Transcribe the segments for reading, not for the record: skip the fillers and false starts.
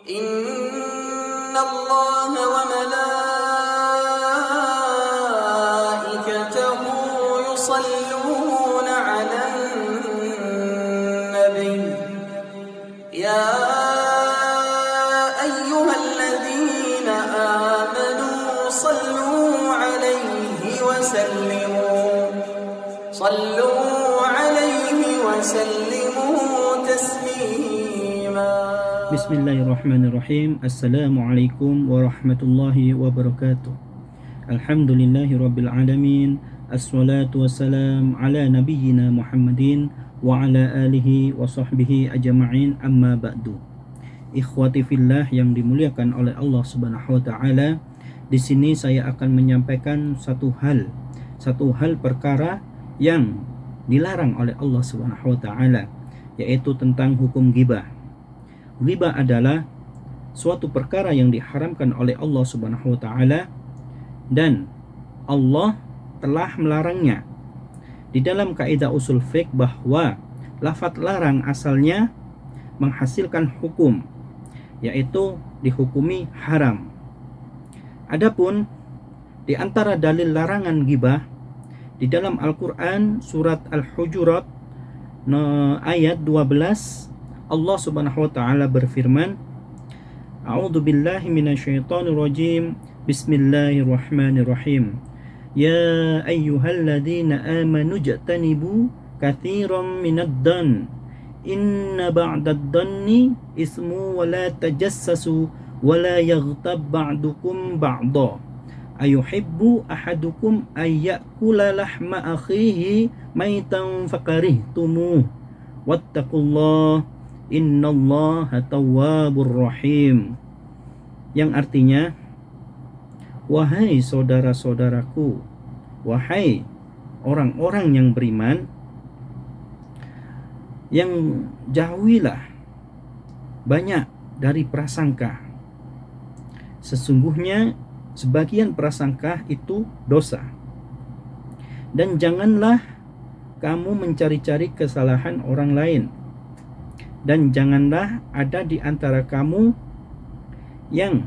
إن الله وملائكته يصلون على النبي يا أيها الذين آمنوا صلوا عليه وسلموا تسليما. Bismillahirrahmanirrahim. Assalamualaikum warahmatullahi wabarakatuh. Alhamdulillahirabbil alamin. Assalatu wassalam ala nabiyyina Muhammadin wa ala alihi wa sahbihi ajma'in, amma ba'du. Ikhwati fillah yang dimuliakan oleh Allah Subhanahu wa taala, di sini saya akan menyampaikan satu hal perkara yang dilarang oleh Allah Subhanahu wa taala, yaitu tentang hukum ghibah. Ghibah adalah suatu perkara yang diharamkan oleh Allah Subhanahu wa taala dan Allah telah melarangnya. Di dalam kaidah usul fiqh bahwa lafaz larang asalnya menghasilkan hukum, yaitu dihukumi haram. Adapun di antara dalil larangan ghibah di dalam Al-Qur'an surat Al-Hujurat ayat 12, Allah Subhanahu wa taala berfirman, A'udzu billahi minasyaitonir rajim. Bismillahirrahmanirrahim. Ya ayyuhalladzina amanu jtanibu katsiran minadh-dhann. Inna ba'dad-dhanni ismu wa la tajassasu wa la yaghtab ba'dukum ba'dha. Ayuhibbu ahadukum ayyakula lahma akhihi maitan fakarihtumuh. Wattaqullaha innallaha tawwabur rahim. Yang artinya, wahai saudara-saudaraku, wahai orang-orang yang beriman, yang jauhilah banyak dari prasangka. Sesungguhnya sebagian prasangka itu dosa. Dan janganlah kamu mencari-cari kesalahan orang lain. Dan janganlah ada di antara kamu yang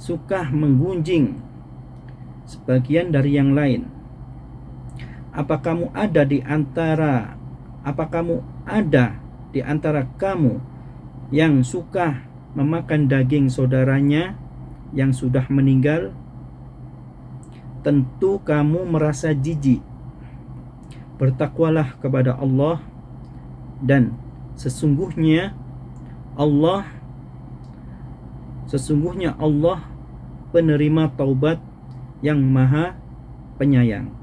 suka menggunjing sebagian dari yang lain. Apa kamu ada di antara kamu yang suka memakan daging saudaranya yang sudah meninggal? Tentu kamu merasa jijik. Bertakwalah kepada Allah, dan sesungguhnya Allah penerima taubat yang maha penyayang.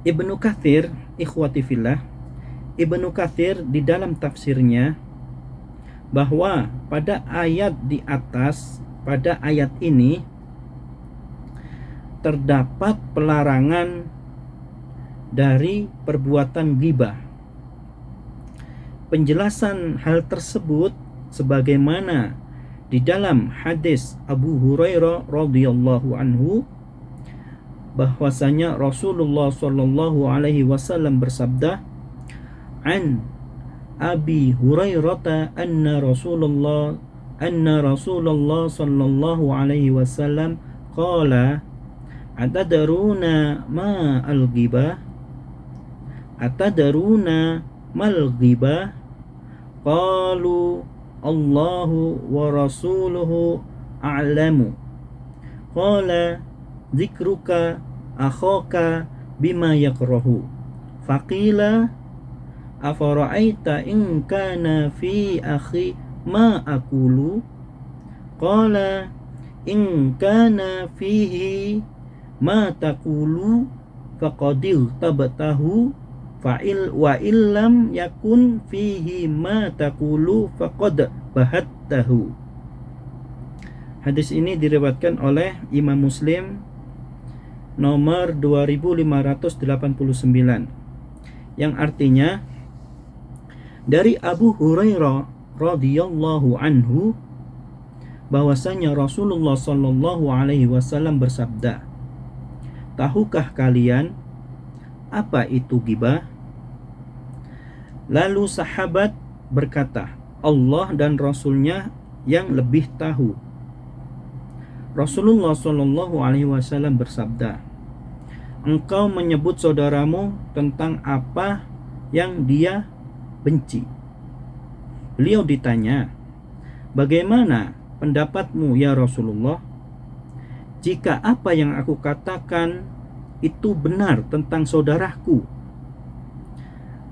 Ibnu Katsir, ikhwati fillah, Ibnu Katsir di dalam tafsirnya bahwa pada ayat di atas, pada ayat ini terdapat pelarangan dari perbuatan ghibah. Penjelasan hal tersebut sebagaimana di dalam hadis Abu Hurairah radhiyallahu anhu, bahwasanya Rasulullah sallallahu alaihi wasallam bersabda, an Abi Hurairah anna Rasulullah sallallahu alaihi wasallam qala atadruna ma al-ghibah? Atadaruna mal ghibah? Qalu Allahu wa rasuluhu a'lamu. Qala dzikruka akhaka bima yakrahu. Faqila afara'aita in kana fi akhi ma aqulu? Qala in kana fihi ma taqulu faqadil tabtahu fa'il wa illam yakun fihi ma taqulu faqad bahattahu. Hadis ini diriwayatkan oleh Imam Muslim nomor 2589, yang artinya dari Abu Hurairah radhiyallahu anhu bahwasanya Rasulullah sallallahu alaihi wasallam bersabda, tahukah kalian apa itu ghibah? Lalu sahabat berkata, Allah dan Rasulnya yang lebih tahu. Rasulullah Shallallahu Alaihi Wasallam bersabda, engkau menyebut saudaramu tentang apa yang dia benci. Beliau ditanya, bagaimana pendapatmu ya Rasulullah? Jika apa yang aku katakan itu benar tentang saudaraku.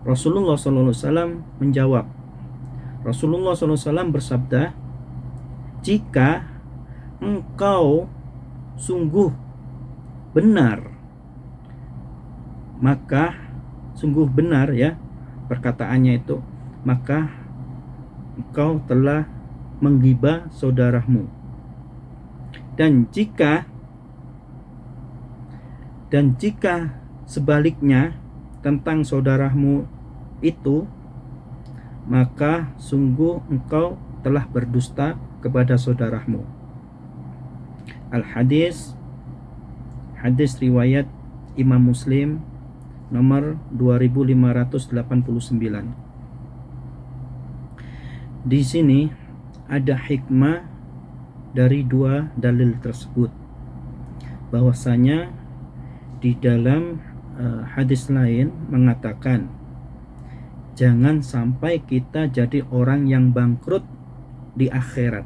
Rasulullah SAW menjawab, Rasulullah SAW bersabda, jika engkau sungguh benar, maka sungguh benar ya perkataannya itu, maka engkau telah menggibah saudaramu. Dan jika sebaliknya tentang saudaramu itu, maka sungguh engkau telah berdusta kepada saudaramu. Al-Hadis, hadis riwayat Imam Muslim nomor 2589. Di sini ada hikmah dari dua dalil tersebut, bahwasanya di dalam hadis lain mengatakan jangan sampai kita jadi orang yang bangkrut di akhirat,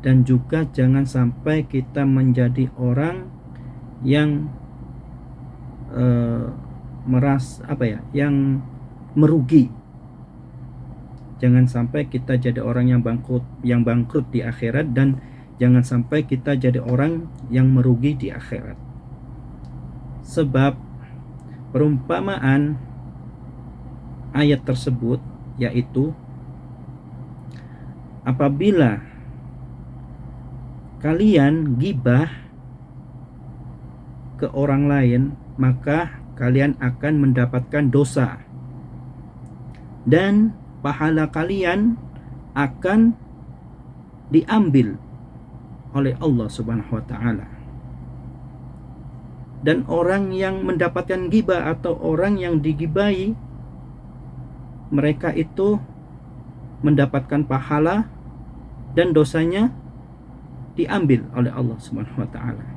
dan juga jangan sampai kita menjadi orang yang yang merugi. Jangan sampai kita jadi orang yang bangkrut di akhirat, dan jangan sampai kita jadi orang yang merugi di akhirat. Sebab perumpamaan ayat tersebut yaitu, apabila kalian gibah ke orang lain, maka kalian akan mendapatkan dosa, dan pahala kalian akan diambil oleh Allah Subhanahu wa taala. Dan orang yang mendapatkan ghibah atau orang yang digibahi, mereka itu mendapatkan pahala dan dosanya diambil oleh Allah Subhanahu wa taala.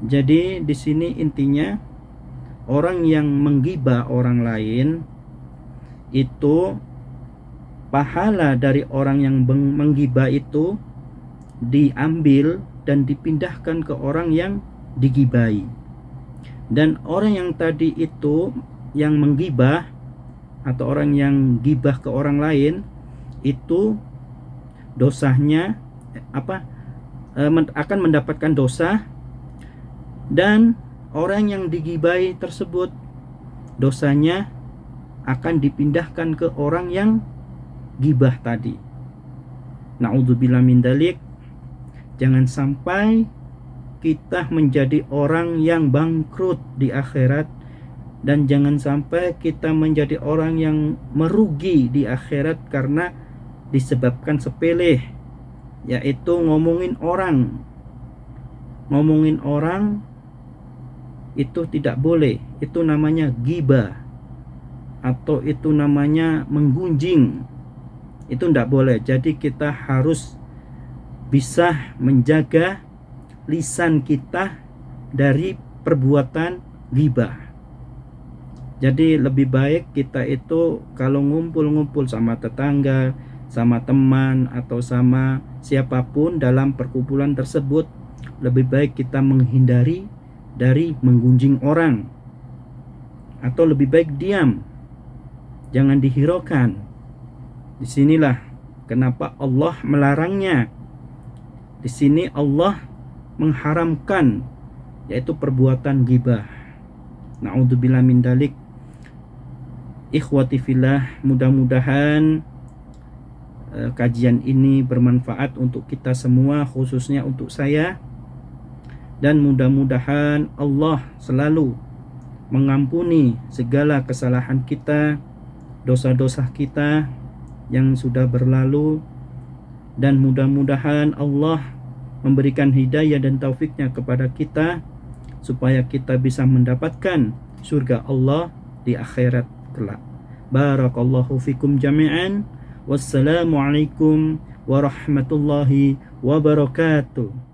Jadi di sini intinya, orang yang menggibah orang lain itu pahala dari orang yang menggibah itu diambil dan dipindahkan ke orang yang digibahi. Dan orang yang tadi itu yang menggibah atau orang yang gibah ke orang lain itu dosanya akan mendapatkan dosa, dan orang yang digibahi tersebut dosanya akan dipindahkan ke orang yang gibah tadi. Na'udzubillah min dzalik. Jangan sampai kita menjadi orang yang bangkrut di akhirat, dan jangan sampai kita menjadi orang yang merugi di akhirat karena disebabkan sepele, yaitu ngomongin orang. Ngomongin orang itu tidak boleh, itu namanya ghibah, atau itu namanya menggunjing. Itu tidak boleh. Jadi kita harus bisa menjaga lisan kita dari perbuatan ghibah. Jadi lebih baik kita itu kalau ngumpul-ngumpul sama tetangga, sama teman, atau sama siapapun dalam perkumpulan tersebut, lebih baik kita menghindari dari menggunjing orang, atau lebih baik diam, jangan dihiraukan. Disinilah kenapa Allah melarangnya. Di sini Allah mengharamkan, yaitu perbuatan ghibah. Na'udzubillah min dzalik. Ikhwati fillah, mudah-mudahan kajian ini bermanfaat untuk kita semua, khususnya untuk saya, dan mudah-mudahan Allah selalu mengampuni segala kesalahan kita, dosa-dosa kita yang sudah berlalu, dan mudah-mudahan Allah memberikan hidayah dan taufiknya kepada kita supaya kita bisa mendapatkan surga Allah di akhirat kelak. Barakallahu fikum jami'an. Wassalamualaikum warahmatullahi wabarakatuh.